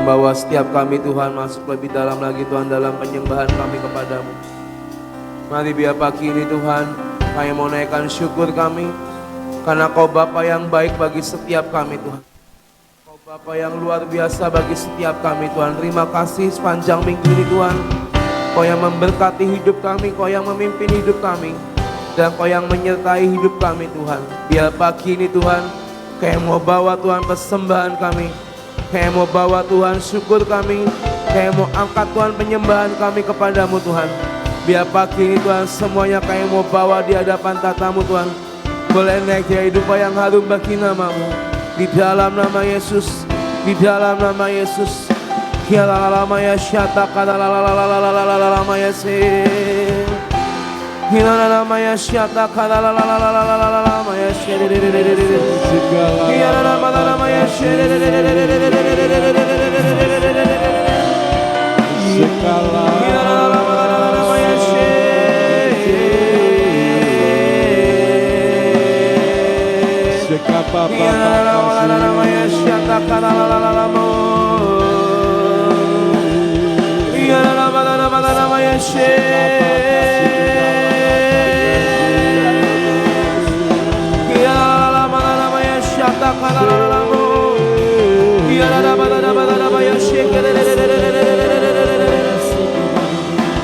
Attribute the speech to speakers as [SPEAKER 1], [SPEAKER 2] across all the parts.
[SPEAKER 1] membawa setiap kami Tuhan masuk lebih dalam lagi Tuhan dalam penyembahan kami kepadamu. Mari biar pagi ini Tuhan kami mau naikkan syukur kami, karena Kau Bapa yang baik bagi setiap kami Tuhan. Kau Bapa yang luar biasa bagi setiap kami Tuhan. Terima kasih sepanjang minggu ini Tuhan. Kau yang memberkati hidup kami, Kau yang memimpin hidup kami, dan Kau yang menyertai hidup kami Tuhan. Biar pagi ini Tuhan kayak mau bawa Tuhan persembahan kami, kayak mau bawa Tuhan syukur kami, kayak mau angkat Tuhan penyembahan kami kepadamu Tuhan. Biar pagi ini Tuhan semuanya kayak mau bawa di hadapan tatamu Tuhan. Boleh naik dia hidup yang harum bagi namamu. Di dalam nama Yesus, di dalam nama Yesus. Hialalalama ya syata kadalalalalalalama ya se. Hialalalama ya syata kadalalalalalalama ya se. Hialalalama ya se.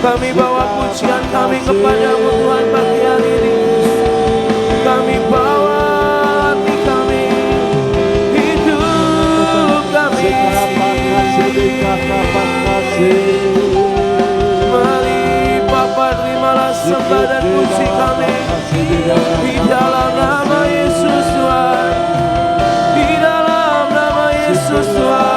[SPEAKER 1] Kami bawa pujian kami kepadamu Tuhan pagi hari ini. Kami bawa hati kami, hidup kami. Mari Bapa terimalah sembah dan puji kami di dalam nama Yesus Tuhan, di dalam nama Yesus Tuhan.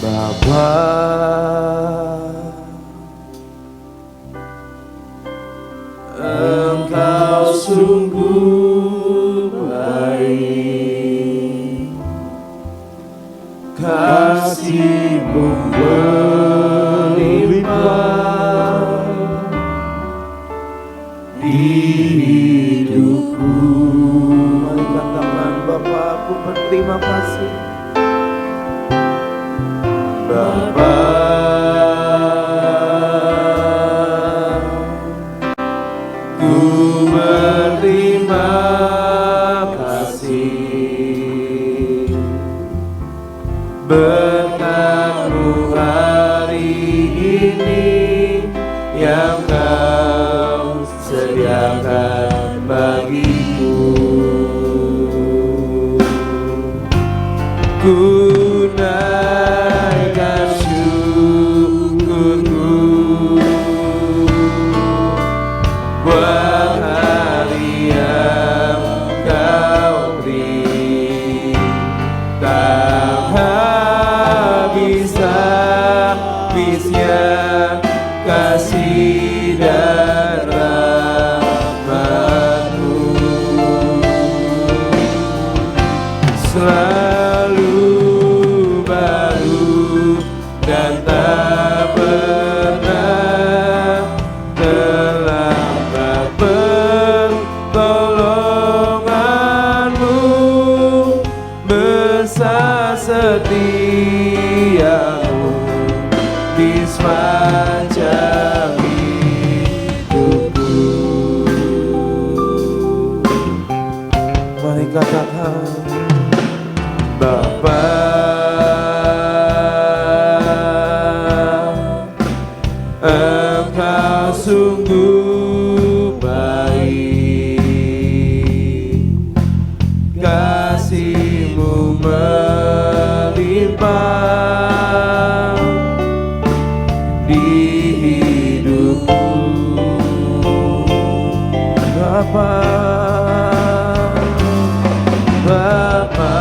[SPEAKER 1] Bapa, Engkau sungguh baik, kasih-Mu berlimpah di hidupku. Mari katakan, Bapa, aku berterima kasih. Bapa, ku berterima kasih. Berkat-Mu hari ini yang Kau sediakan bagiku. Ku naikkan syukurku buat hari yang Kau beri. Tak habis-habisnya kasih dan rahmat-Mu. Selalu baru dan tak pernah terlambat pertolongan-Mu. Besar setia-Mu di sepanjang hidupku. Mari katakan, Bapa, Engkau sungguh baik, kasih-Mu melimpah di hidupku. Bapa, Bapa,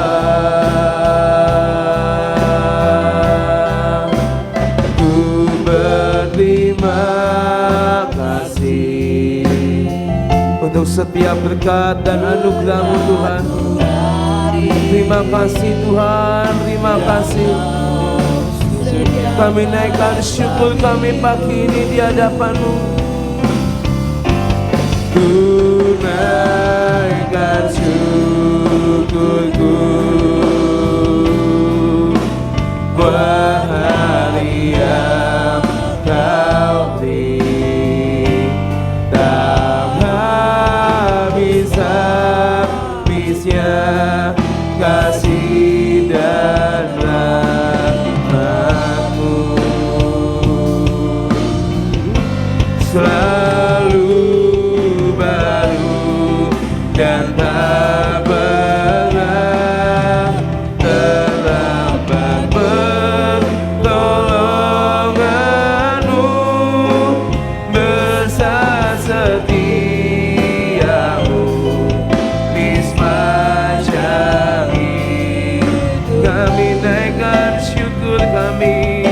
[SPEAKER 1] ku berterima kasih. setiap berkat dan anugerah-Mu Tuhan. Terima kasih Tuhan, terima kasih. Kami naikkan syukur kami pagi ini di hadapan-Mu. Ku naikkan syukurku buat hari yang Kau beri, tak habis-habisnya kasih dan rahmat-Mu. Selalu baru dan tak pernah terlambat pertolongan-Mu, besar setiamu di sepanjang hidup. Kami naikkan syukur kami.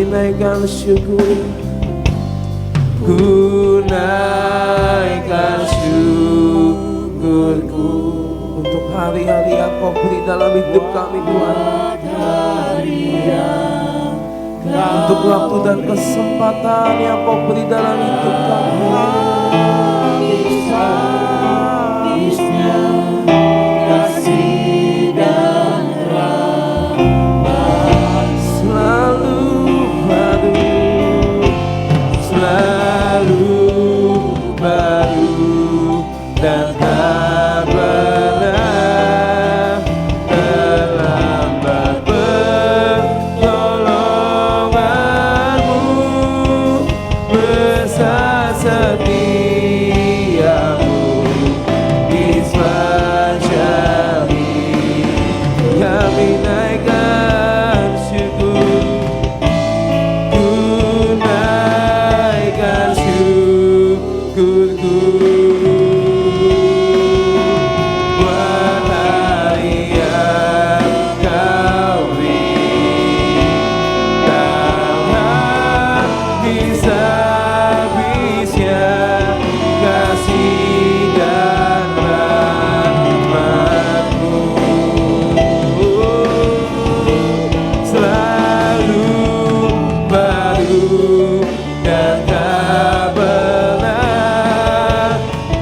[SPEAKER 1] Naikkan syukur, ku naikkan syukurku untuk hari-hari yang Kau beri dalam hidup kami Tuhan, untuk waktu dan kesempatan yang Kau beri dalam hidup kami. Kasih dan rahmat selalu baru dan tak pernah terlambat pertolongan-Mu, besar setiamu di sepanjang hidup. Kami naikkan syukur, ku naikkan syukurku buat hari yang Kau beri, tak habis-habisnya kasih dan rahmat-Mu, selalu baru dan tak pernah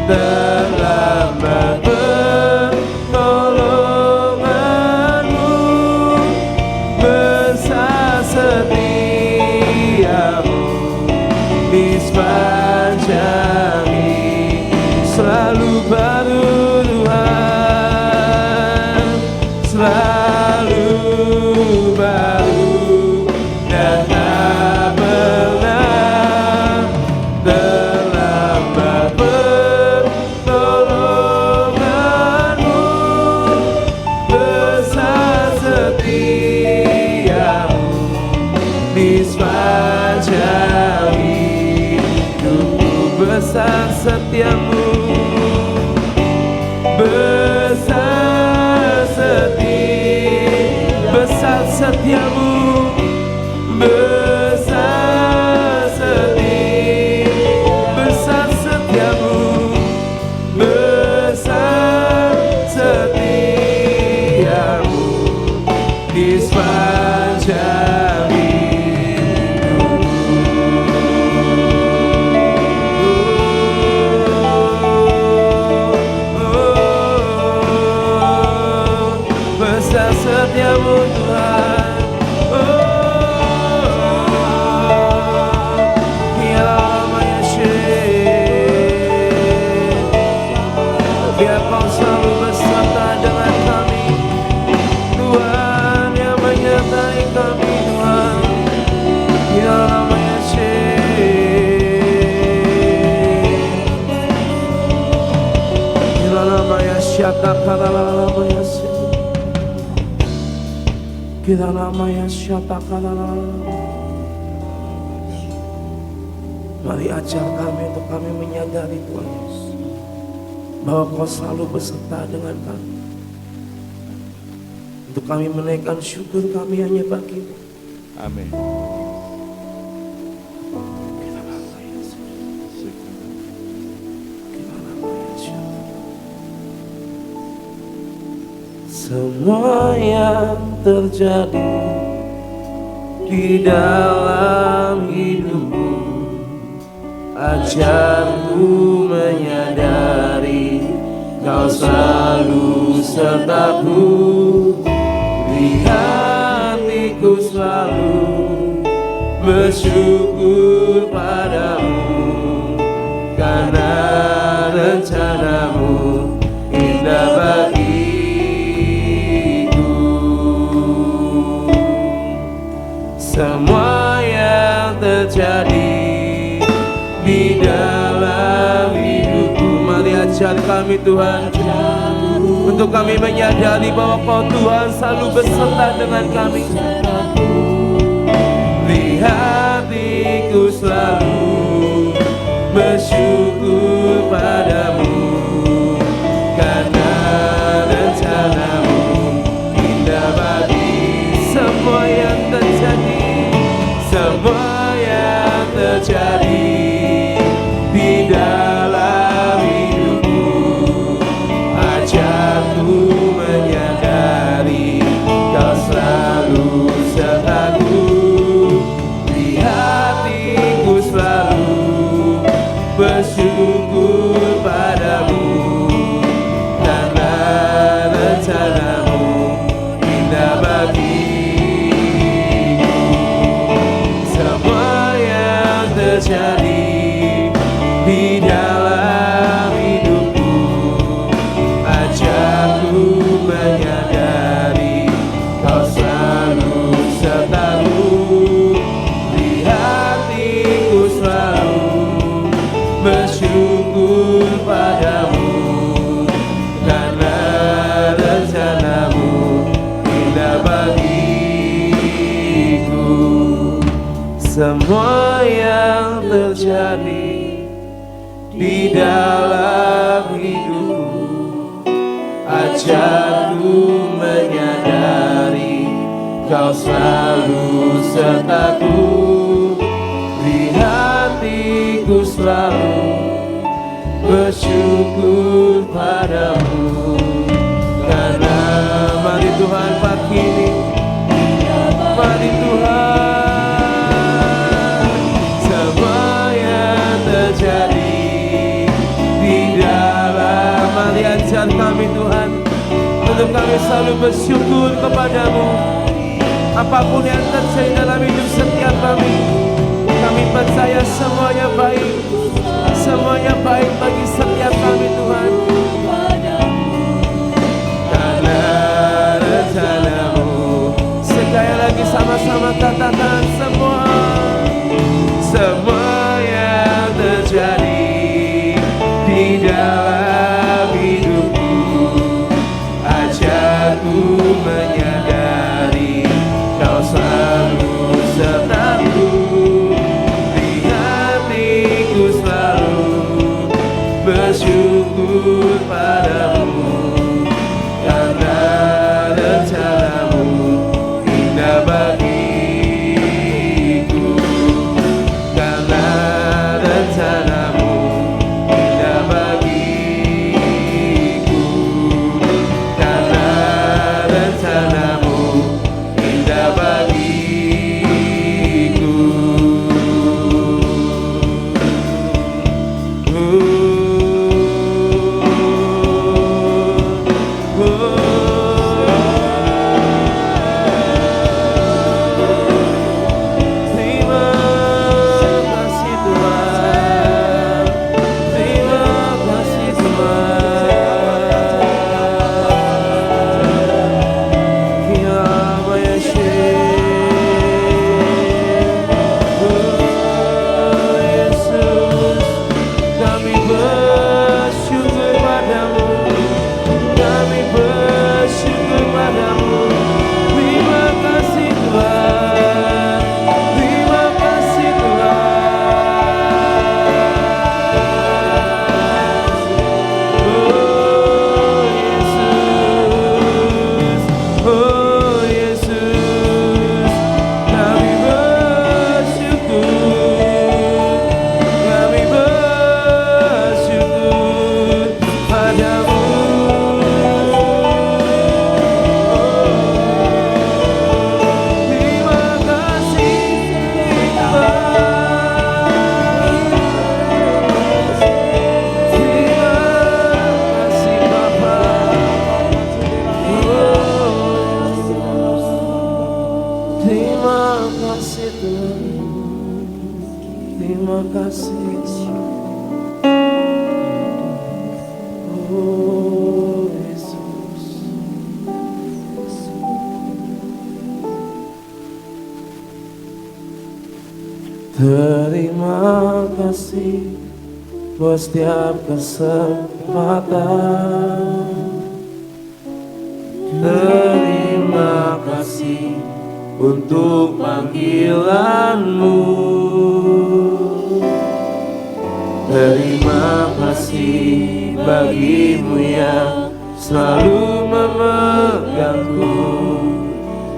[SPEAKER 1] terlambat pertolongan-Mu, besar setiamu di sepanjang hidup. Selalu baru Tuhan, selalu baru dan tak pernah terlambat pertolongan-Mu, besar setiamu di sepanjang hidupku, besar setiamu, besar setiamu, besar setiamu, besar setiamu di sepanjang hidupku. Besar setiamu Tuhan, Shatakalala kita namanya Shatakalala. Mari ajar kami untuk kami menyadari Tuhan Yesus bahwa Kau selalu beserta dengan kami. Untuk kami menaikkan syukur kami hanya bagi-Mu.
[SPEAKER 2] Amin.
[SPEAKER 1] Semua yang terjadi di dalam hidupku, ajarku menyadari Kau selalu sertaku. Di hatiku selalu bersyukur padamu, karena rencanamu indah bagiku. Semua yang terjadi di dalam hidupku, mari ajar kami Tuhan, untuk kami menyadari bahwa Kau Tuhan selalu beserta dengan kami. Di hatiku selalu bersyukur padamu, karena rencanamu indah bagi. Semua yang terjadi, semua yang terjadi di dalam hidupku, ajarku menyadari Kau selalu sertaku. Di hatiku selalu bersyukur padamu, karena rencanamu indah bagiku. Semua yang terjadi di dalam hidupku, ajarku menyadari Kau selalu sertaku. Di hatiku selalu bersyukur padamu, karena rencanamu indah bagiku. Semua yang terjadi di dalam hidupku, ajarku menyadari Kau selalu sertaku. Di hatiku selalu bersyukur padamu, karena mari Tuhan pagi ini, mari Tuhan, semua yang terjadi di dalam, mari ajar kami Tuhan, untuk kami selalu bersyukur kepadamu. Apapun yang terjadi dalam hidup setiap kami percaya semuanya baik, semuanya baik bagi setiap kami Tuhan, karena rencanamu. Sekali lagi sama-sama katakan, semua yang terjadi di dalam hidupku, ajarku menyadari Kau selalu sertaku. Di hatiku selalu bersyukur padamu, karena rencanamu indah bagiku. Terima kasih. Oh Yesus. Terima kasih buat setiap kesempatan. Terima kasih untuk panggilan-Mu. Terima kasih bagi-Mu yang selalu memegangku,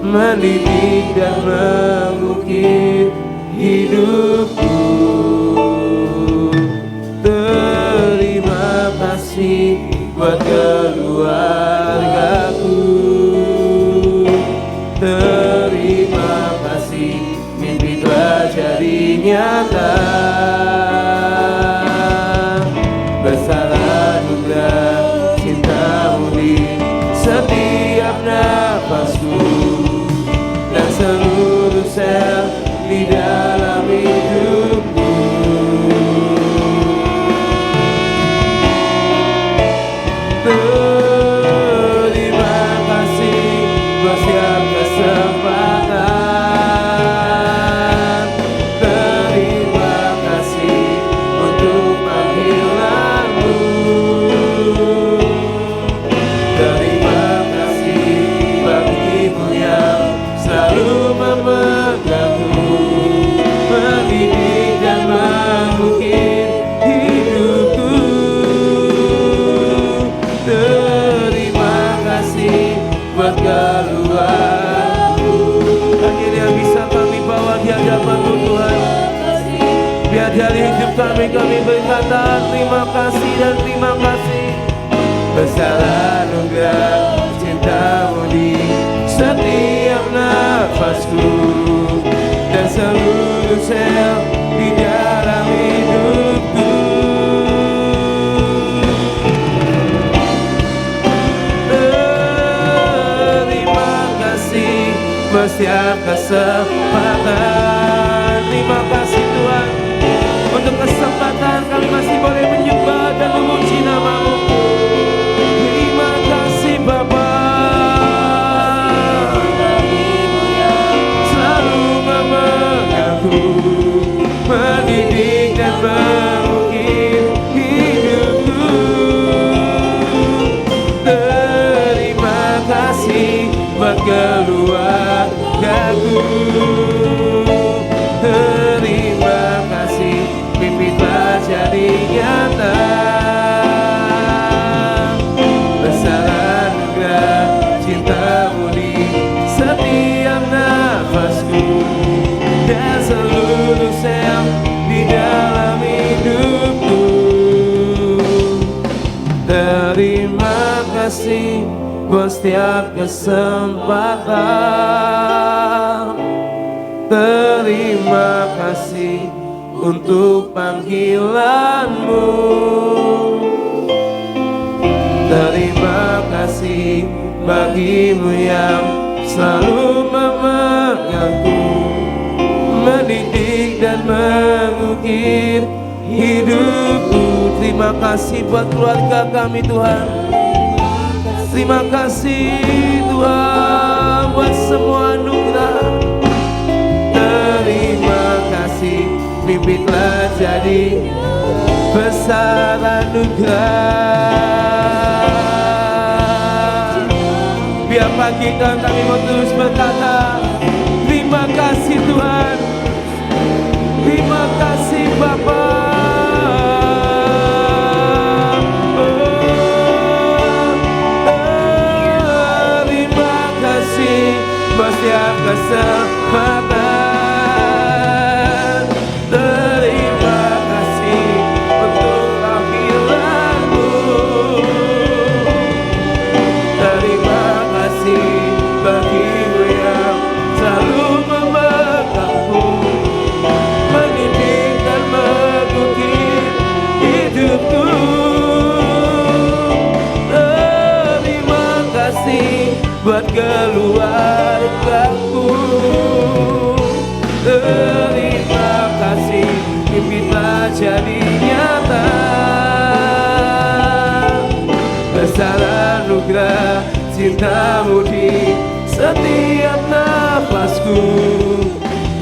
[SPEAKER 1] mendidik dan mengukir hidupku. Terima kasih buat keluargaku. Terima kasih mimpi telah jadi nyata. Besar anugerah cinta-Mu di setiap nafasku dan seluruh sel di dalam hidupku. Terima kasih buat setiap kesempatan. Terima kasih untuk panggilan-Mu. Terima kasih bagi-Mu yang selalu memegangku, mendidik dan mengukir hidupku. Terima kasih buat keluargaku. Akhirnya bisa kami bawa di hadapan-Mu Tuhan. Biar dari hidup kami berkata terima kasih dan terima kasih. Besar anugerah cinta-Mu di setiap nafasku dan seluruh sel di dalam hidupku. Terima kasih buat setiap kesempatan. Terima kasih Tuhan untuk kesempatan kami masih boleh menyembah dan memuji nama-Mu. Terima kasih Bapa. Mendidik dan mengukir hidupku. Terima kasih buat keluargaku. Terima kasih mimpi telah jadi nyata. Besar anugerah cinta-Mu di setiap nafasku dan seluruh sel di dalam hidupku. Terima kasih buat setiap kesempatan. Terima kasih untuk panggilan-Mu. Terima kasih bagi-Mu yang selalu memegangku, mendidik dan mengukir hidupku. Terima kasih buat keluarga kami Tuhan. Terima kasih Tuhan buat semua anugerah. Terima kasih mimpi telah jadi besar anugerah. Biar pagi kami mau terus berkata terima kasih Tuhan. Terima kasih Bapa. Terima kasih buat setiap kesempatan. Terima kasih untuk panggilan-Mu. Terima kasih bagi-Mu yang selalu memegangku, mendidik dan mengukir hidupku. Terima kasih buat keluargaku. Terima kasih mimpi cintamu di setiap nafasku,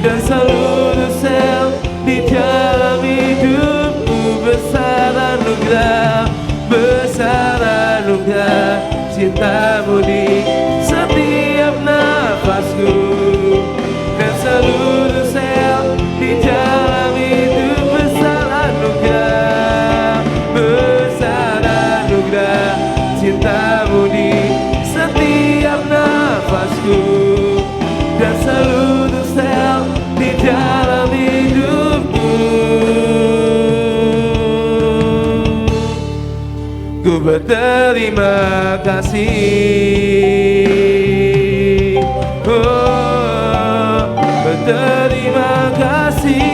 [SPEAKER 1] dan seluruh sel di dalam hidupku. Besar anugerah cintamu di setiap nafasku, dan seluruh sel di dalam hidup. Besar anugerah cintamu di setiap nafasku, dan seluruh sel di dalam hidupku. Ku berterima kasih, oh, berterima kasih.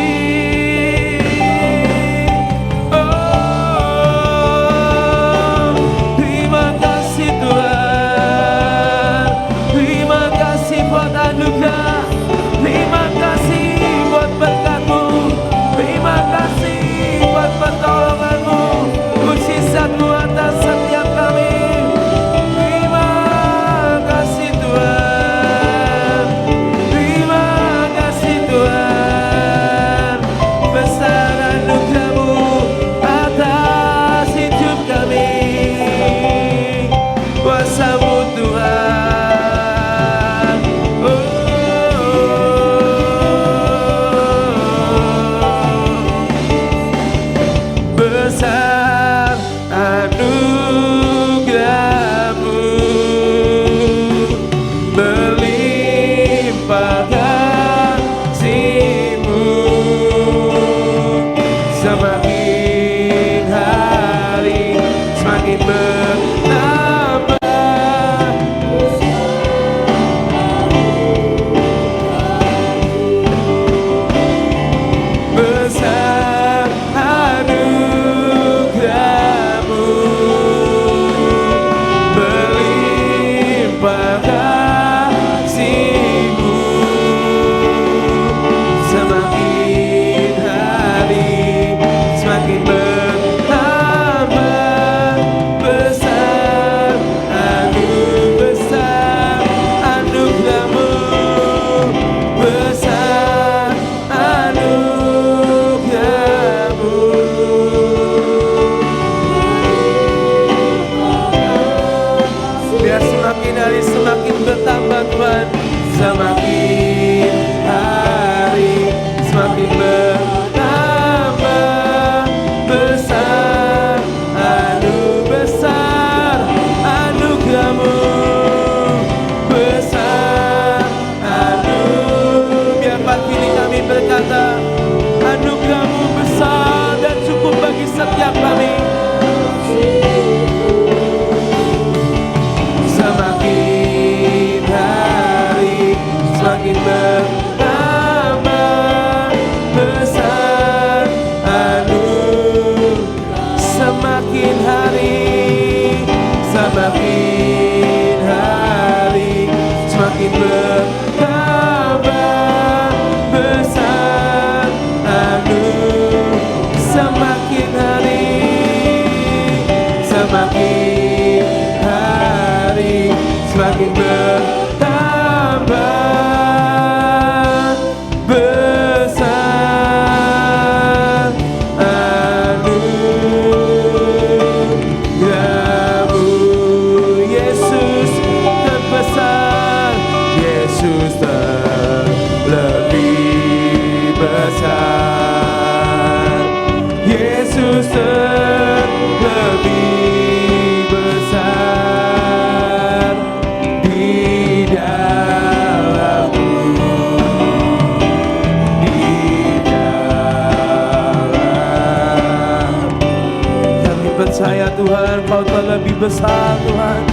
[SPEAKER 1] Percaya Tuhan, Kau telah lebih besar Tuhan.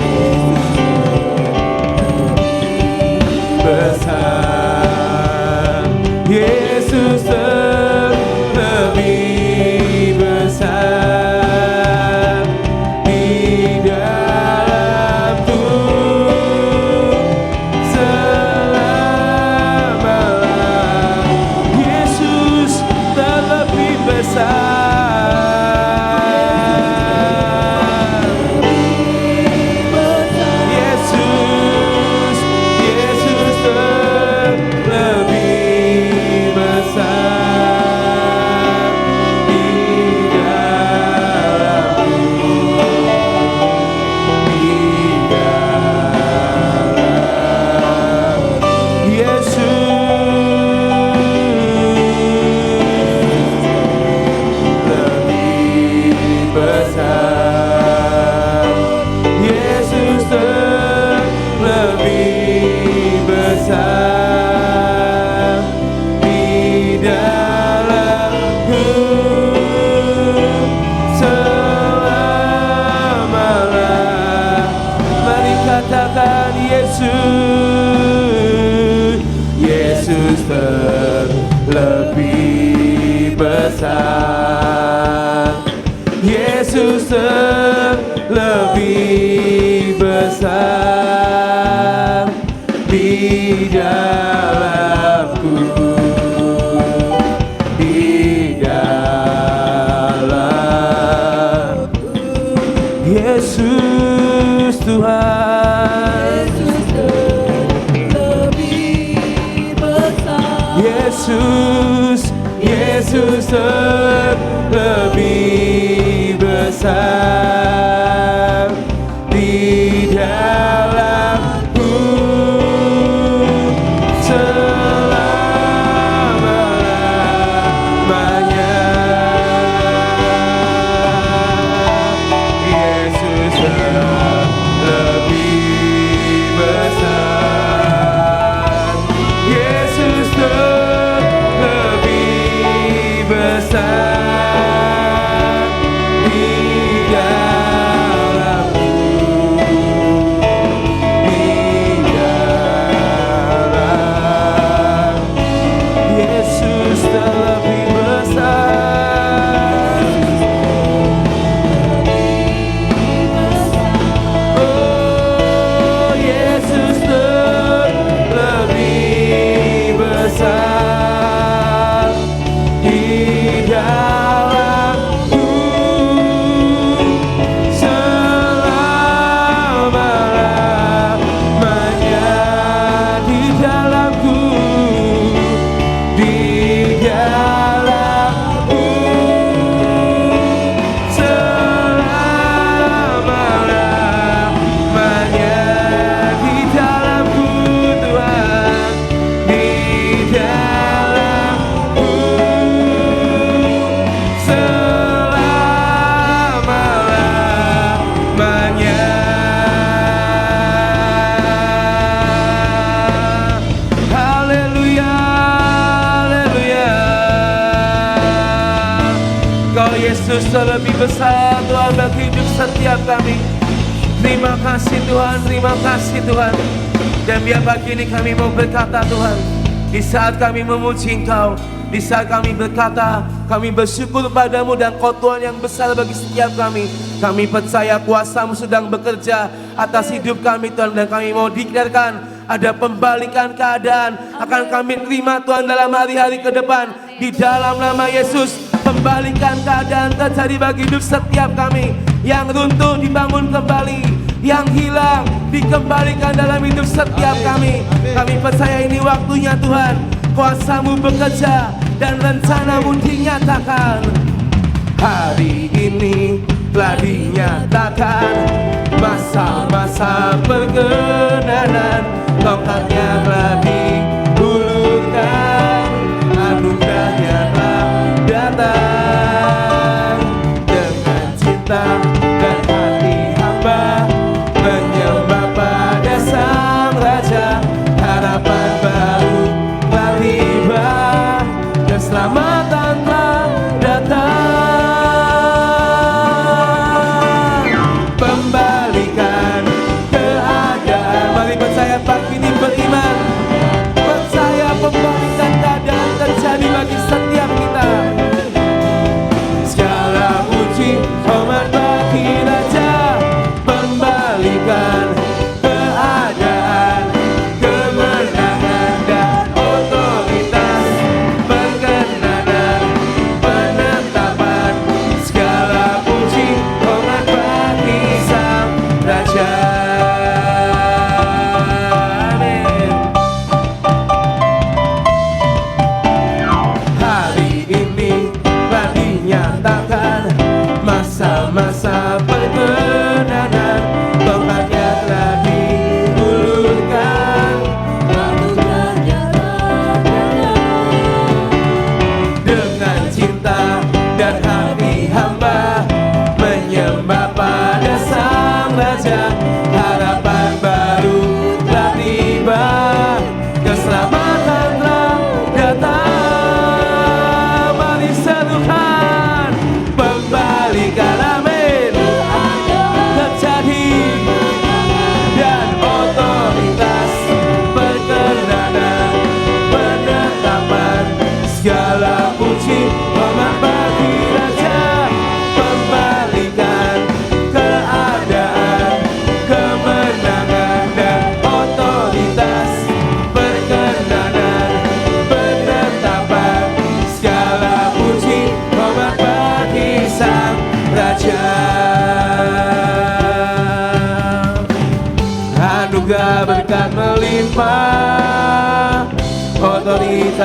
[SPEAKER 1] Besar Yesus lebih besar di dalamku selama-lamanya. Yesus lebih besar. terlebih besar. Yesus terlebih besar di dalamku, di dalam Yesus Tuhan. Yesus lebih besar di dalamku selama-lamanya. Yesus lebih besar. Yesus besar di dalamku, di dalam Yesus terlebih besar. Oh, Yesus terlebih besar di dalamku selama-lamanya, di dalamku, di dalamku selama-lamanya, di dalamku Tuhan, di dalamku selama-lamanya. Haleluya, haleluya. Kau Yesus terlebih besar Tuhan bagi hidup setiap kami. Terima kasih Tuhan, terima kasih Tuhan. Dan biar pagi ini kami mau berkata Tuhan, di saat kami memuji Engkau, di saat kami berkata, kami bersyukur padamu dan Kau Tuhan yang besar bagi setiap kami. Kami percaya kuasa-Mu sedang bekerja atas hidup kami Tuhan. Dan kami mau deklarasikan ada pembalikan keadaan akan kami terima Tuhan dalam hari-hari ke depan. Di dalam nama Yesus, pembalikan keadaan terjadi bagi hidup setiap kami. Yang runtuh dibangun kembali, yang hilang dikembalikan dalam hidup setiap kami. Kami percaya ini waktunya Tuhan, kuasa-Mu bekerja dan rencana-Mu dinyatakan. Hari ini telah dinyatakan masa-masa perkenanan, tongkatnya telah diulurkan, anugerahnya telah datang. Dengan cinta dan hati hamba menyembah pada Sang Raja, harapan baru telah tiba, keselamatan telah datang. Pembalikan keadaan, mari percaya pagi ini beriman.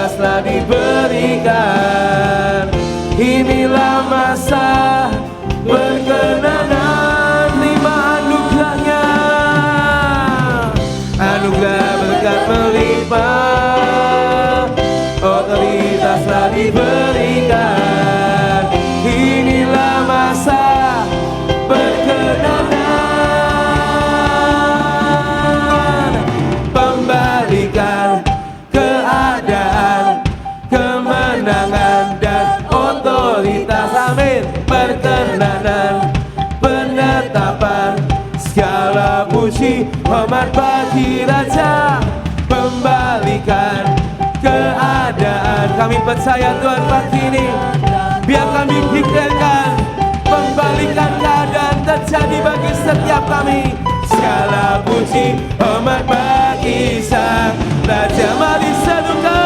[SPEAKER 1] otoritas telah diberikan. Inilah masa perkenanan, terima anugerahnya. Anugerah berkat melimpah, otoritas telah diberikan. Inilah masa perkenanan, pembalikan keadaan, kemenangan dan otoritas. Amin. Perkenanan, penetapan, segala puji hormat bagi Raja. Pembalikan keadaan, kami percaya Tuhan pagi ini, biar kami pikirkan pembalikan keadaan terjadi bagi setiap kami. Segala puji hormat bagi Sang Raja. Mari serukan,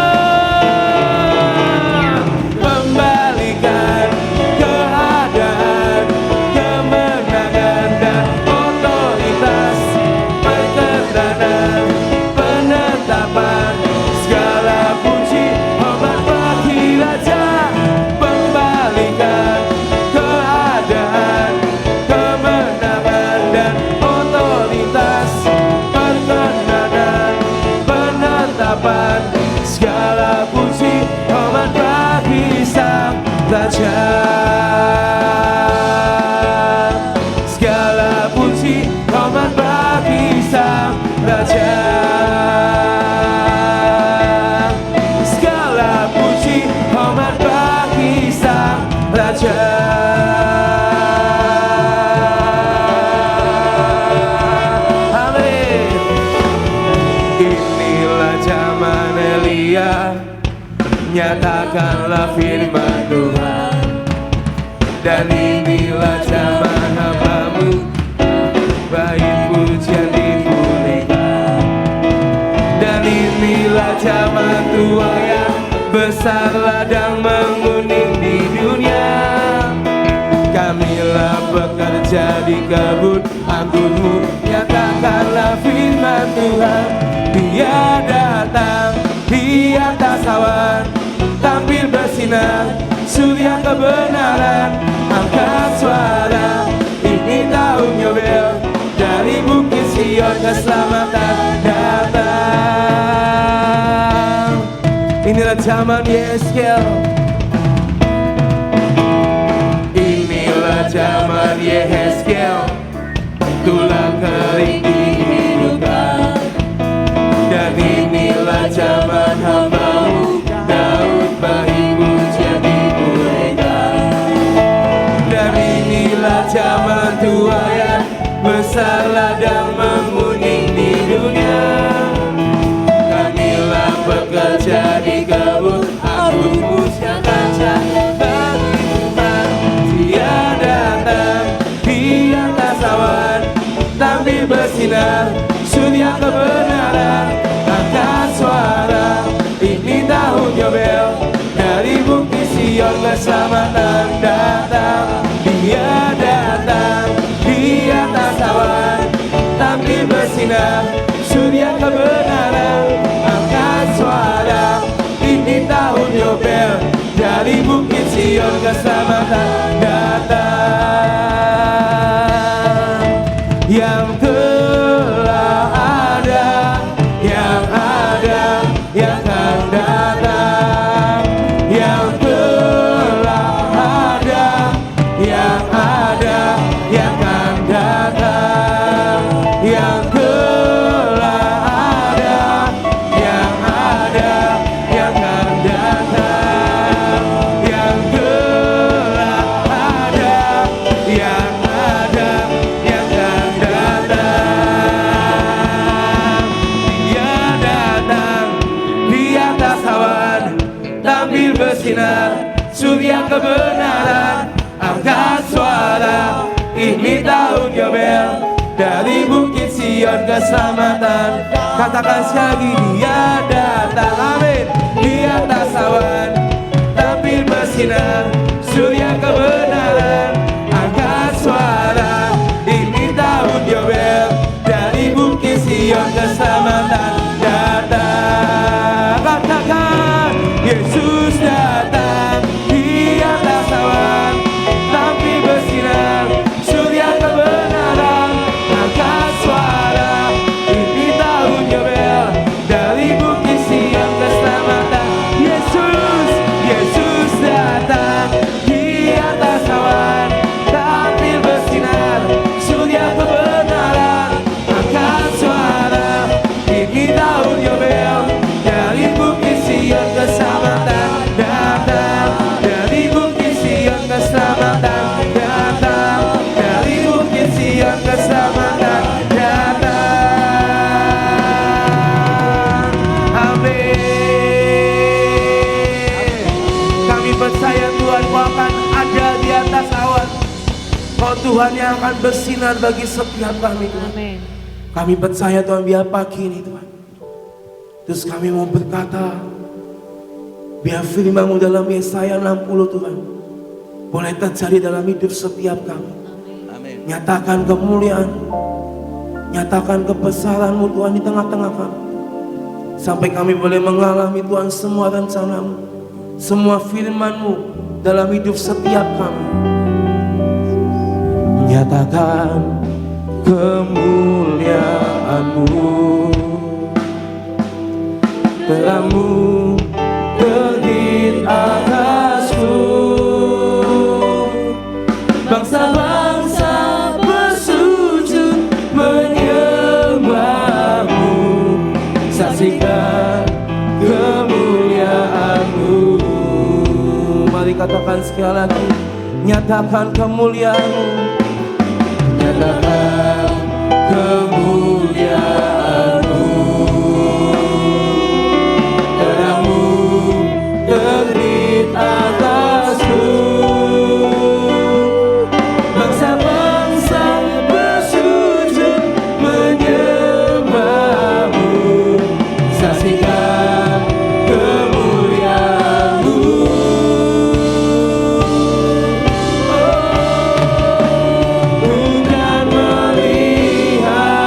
[SPEAKER 1] pembalikan keadaan, kemenangan dan otoritas. Perkenanan, penetapan, segala puji hormat bagi Raja. Pembalikan keadaan, kemenangan dan otoritas. Perkenanan, penetapan, segala puji hormat bagi Sang Raja. Segala puji hormat bagi Sang Raja. Segala puji hormat bagi Sang Raja. Amin. Inilah zaman Elia, nyatakanlah firman Tuhan. Dan inilah zaman hamba-Mu, baik pujian dipulihkan. Dan inilah zaman tua yang besar ladang menguning di dunia. Kamilah pekerja di kebun anggur-Mu, nyatakanlah firman Tuhan. Dia datang di atas awan, tampil bersinar surya kebenaran. Angkat suara, ini tahun Yobel, dari Bukit Sion keselamatan datang. Inilah zaman Yeskel, inilah zaman Yehezkel, tulang kering dihidupkan. Dan inilah zaman hamba-Mu Daud, baik pujian dipulihkan. Dan inilah zaman tua yang besar ladang menguning di dunia. Kamilah pekerja di kebun anggur-Mu, nyatakan bagi Tuhan. Dia datang di atas awan, tampil bersinar surya kebenaran. Angkat suara, ini tahun Yobel, dari Bukit Sion keselamatan datang. Dia datang di atas awan, tampil bersinar surya kebenaran. Angkat suara, ini tahun Yobel, dari Bukit Sion keselamatan datang. Yang telah ada, yang ada, yang akan datang. Yang telah ada, yang ada, yang akan datang. Yang telah ada, yang ada, yang akan datang. Yang telah ada, yang ada, yang akan datang. Dia datang di atas awan, tampil bersinar surya kebenaran. Angkat suara, ini tahun Yobel, dari Bukit Sion keselamatan. Katakan sekali lagi, dia datang. Amin. Di atas awan, tampil bersinar surya kebenaran. Angkat suara, ini tahun Yobel, dari Bukit Sion keselamatan datang. Katakan, akan ada di atas awan. Kau Tuhan yang akan bersinar bagi setiap kami Tuhan.
[SPEAKER 2] Amin.
[SPEAKER 1] Kami percaya Tuhan biar pagi ini Tuhan. Terus kami mau berkata, biar firman-Mu dalam Yesaya 60 Tuhan boleh terjadi dalam hidup setiap kami.
[SPEAKER 3] Amin.
[SPEAKER 1] Nyatakan kemuliaan, nyatakan kebesaran-Mu Tuhan di tengah-tengah kami. Sampai kami boleh mengalami Tuhan semua rencana-Mu, semua firman-Mu dalam hidup setiap kami. Nyatakan kemuliaan-Mu, terang-Mu terbit atasku. Bangsa-bangsa bersujud menyembah-Mu, saksikan kemuliaan-Mu. Mari katakan sekali lagi, nyatakan kemuliaan-Mu, nyatakan kemuliaan-Mu, terang-Mu terbit atasku. Bangsa-bangsa bersujud menyembah-Mu, saksikan kemuliaan-Mu. Bukan melihat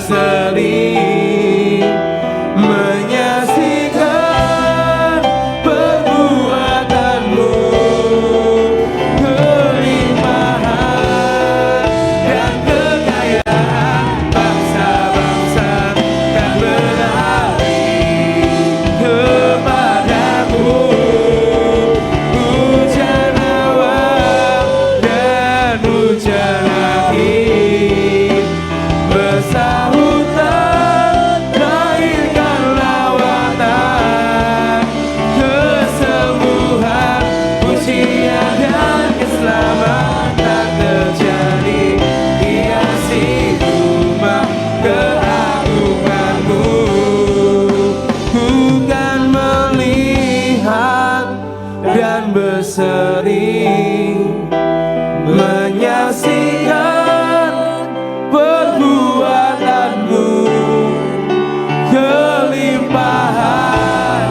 [SPEAKER 1] berseri, menyaksikan perbuatanmu, kelimpahan dan kekayaan bangsa-bangsa kan berlari kepadamu. Hujan awal dan hujan akhir bersahutan lahirkan lawatan kesembuhan, pujian dan keselamatan terjadi hiasi rumah keagunganmu. Ku kan melihat dan berseri, menyaksikan perbuatanmu, kelimpahan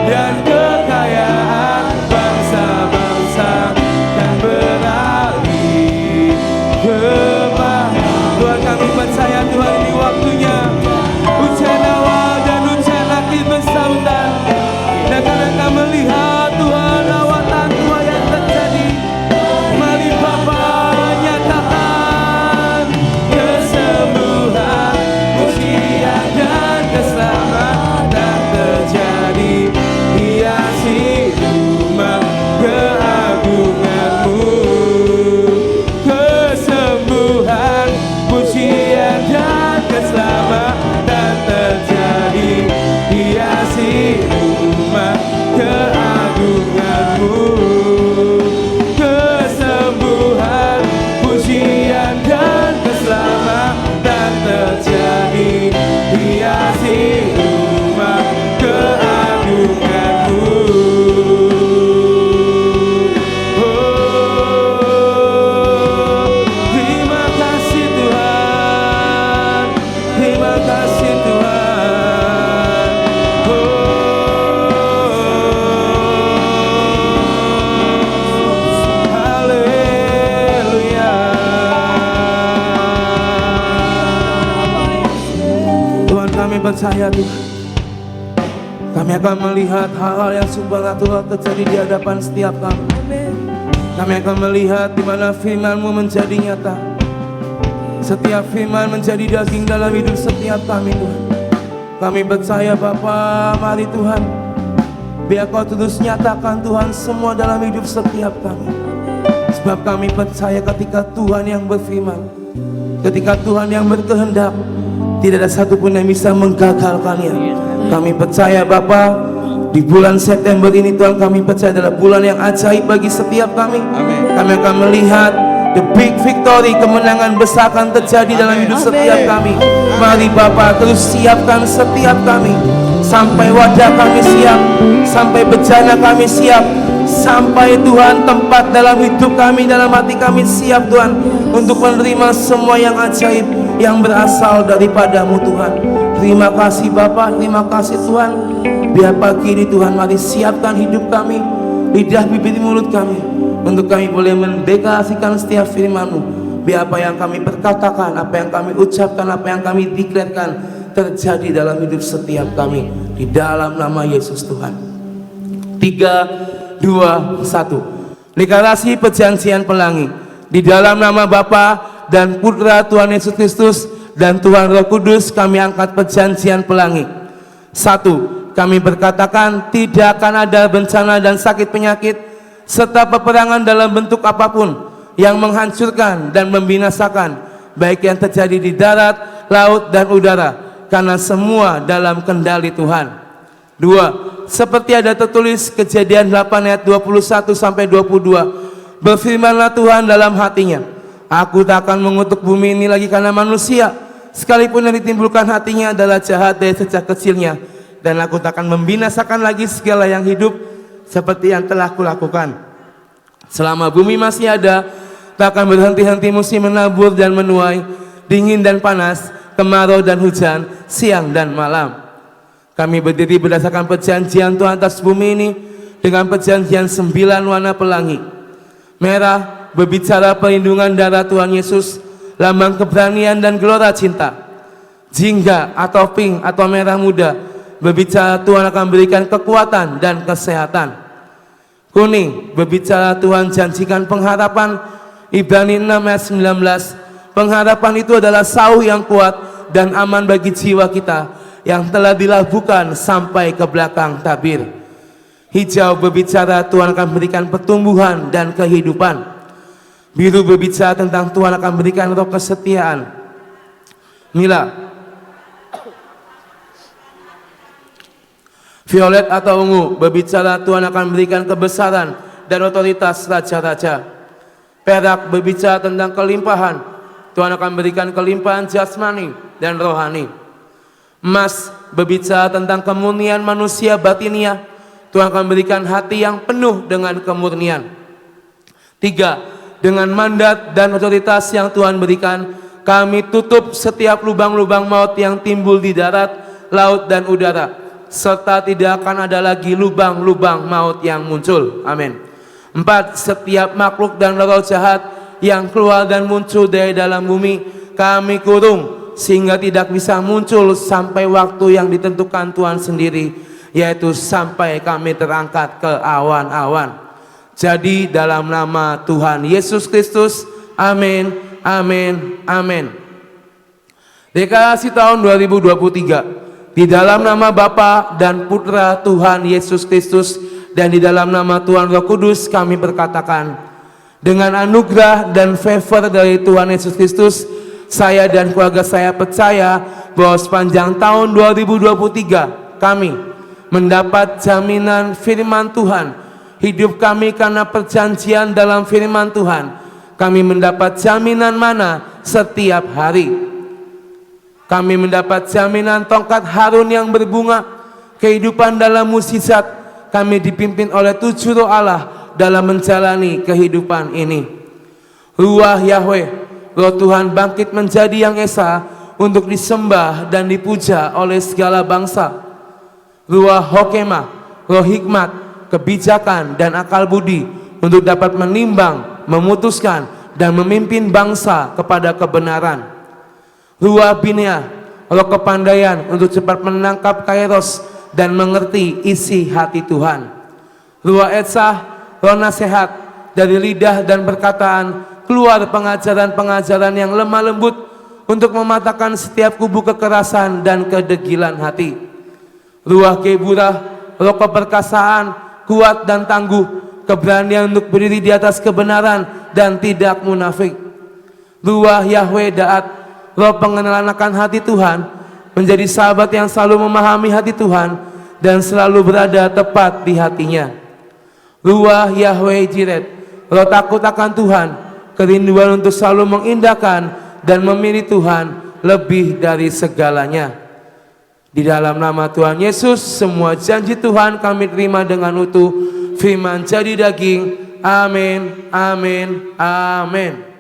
[SPEAKER 1] dan kekayaan bangsa-bangsa dan beralih kepadamu. Tuhan, kami percaya Tuhan ini waktunya hujan awal dan hujan akhir bersahutan, dan karena melihat Tuhan lawatan Tuhan yang terjadi. Mari Bapa nyatakan kesembuhan, pujian dan keselamatan terjadi hiasi rumah keagunganmu. Kesembuhan, pujian dan keselamatan terjadi hiasi rumah keagunganmu. Kesembuhan, pujian dan keselamatan terjadi hiasi rumah keagunganmu. Oh, terima kasih Tuhan, terima kasih Tuhan. Haleluya. Tuhan, kami percaya Tuhan, kami akan melihat hal-hal yang supernatural terjadi di hadapan setiap kami. Kami akan melihat di mana firman-Mu menjadi nyata. Setiap firman menjadi daging dalam hidup setiap kami Tuhan. Kami percaya Bapa, mari Tuhan, biar Kau terus nyatakan Tuhan semua dalam hidup setiap kami. Sebab kami percaya ketika Tuhan yang berfirman, ketika Tuhan yang berkehendak, tidak ada satupun yang bisa menggagalkannya. Kami percaya Bapa, di bulan September ini Tuhan, kami percaya adalah bulan yang ajaib bagi setiap kami. Kami akan melihat the big victory, kemenangan besar akan terjadi dalam hidup setiap kami. Mari Bapa, terus siapkan setiap kami, sampai wadah kami siap, sampai bejana kami siap, sampai Tuhan tempat dalam hidup kami, dalam hati kami siap Tuhan, untuk menerima semua yang ajaib yang berasal daripada-Mu Tuhan. Terima kasih Bapa, terima kasih Tuhan. Biar pagi ini Tuhan, mari siapkan hidup kami, lidah, bibir, mulut kami, untuk kami boleh mendeklarasikan setiap firman-Mu. Biar apa yang kami perkatakan, apa yang kami ucapkan, apa yang kami deklarkan terjadi dalam hidup setiap kami, di dalam nama Yesus Tuhan. 3, 2, 1. Deklarasi perjanjian pelangi. Di dalam nama Bapa dan Putra Tuhan Yesus Kristus dan Tuhan Roh Kudus, kami angkat perjanjian pelangi. 1. Kami berkatakan tidak akan ada bencana dan sakit penyakit serta peperangan dalam bentuk apapun yang menghancurkan dan membinasakan, baik yang terjadi di darat, laut dan udara, karena semua dalam kendali Tuhan. 2. Seperti ada tertulis Kejadian 8 ayat 21 sampai 22, berfirmanlah Tuhan dalam hatinya, aku tak akan mengutuk bumi ini lagi karena manusia, sekalipun yang ditimbulkan hatinya adalah jahat dari sejak kecilnya, dan aku tak akan membinasakan lagi segala yang hidup seperti yang telah kulakukan. Selama bumi masih ada, tak akan berhenti-henti musim menabur dan menuai, dingin dan panas, kemarau dan hujan, siang dan malam. Kami berdiri berdasarkan perjanjian Tuhan atas bumi ini dengan perjanjian 9 warna pelangi. Merah berbicara perlindungan darah Tuhan Yesus, lambang keberanian dan gelora cinta. Jingga atau pink atau merah muda berbicara Tuhan akan berikan kekuatan dan kesehatan. Kuning berbicara Tuhan janjikan pengharapan. Ibrani 6 ayat 19. Pengharapan itu adalah sauh yang kuat dan aman bagi jiwa kita yang telah dilabuhkan sampai ke belakang tabir. Hijau berbicara Tuhan akan berikan pertumbuhan dan kehidupan. Biru berbicara tentang Tuhan akan berikan roh kesetiaan. Mila. Violet atau ungu berbicara Tuhan akan berikan kebesaran dan otoritas raja-raja. Perak berbicara tentang kelimpahan. Tuhan akan berikan kelimpahan jasmani dan rohani. Emas berbicara tentang kemurnian manusia batiniah. Tuhan akan berikan hati yang penuh dengan kemurnian. 3. Dengan mandat dan otoritas yang Tuhan berikan, kami tutup setiap lubang-lubang maut yang timbul di darat, laut, dan udara, serta tidak akan ada lagi lubang-lubang maut yang muncul. Amin. 4. Setiap makhluk dan roh jahat yang keluar dan muncul dari dalam bumi, kami kurung sehingga tidak bisa muncul sampai waktu yang ditentukan Tuhan sendiri, yaitu sampai kami terangkat ke awan-awan. Jadi dalam nama Tuhan Yesus Kristus, amin, amin, amin. Deklarasi tahun 2023. Di dalam nama Bapa dan Putra Tuhan Yesus Kristus, dan di dalam nama Tuhan Roh Kudus kami berkatakan, dengan anugerah dan favor dari Tuhan Yesus Kristus, saya dan keluarga saya percaya bahwa sepanjang tahun 2023 kami mendapat jaminan firman Tuhan. Hidup kami karena perjanjian dalam firman Tuhan. Kami mendapat jaminan mana setiap hari. Kami mendapat jaminan tongkat Harun yang berbunga, kehidupan dalam mukjizat. Kami dipimpin oleh 7 roh Allah dalam menjalani kehidupan ini. Ruah Yahweh, roh Tuhan bangkit menjadi yang esa untuk disembah dan dipuja oleh segala bangsa. Ruah Hokemah, roh hikmat, kebijakan dan akal budi untuk dapat menimbang, memutuskan dan memimpin bangsa kepada kebenaran. Ruah Binea, roh kepandaian untuk cepat menangkap kairos dan mengerti isi hati Tuhan. Ruah Etsah, roh nasihat, dari lidah dan perkataan keluar pengajaran-pengajaran yang lemah lembut untuk mematahkan setiap kubu kekerasan dan kedegilan hati. Ruah Keburah, roh keperkasaan, kuat dan tangguh, keberanian untuk berdiri di atas kebenaran dan tidak munafik. Ruah Yahweh Da'at, roh pengenalan akan hati Tuhan, menjadi sahabat yang selalu memahami hati Tuhan dan selalu berada tepat di hatinya. Ruah Yahweh Jiret, roh takut akan Tuhan, kerinduan untuk selalu mengindahkan dan memilih Tuhan lebih dari segalanya. Di dalam nama Tuhan Yesus, semua janji Tuhan kami terima dengan utuh. Firman jadi daging. Amin, amin, amin.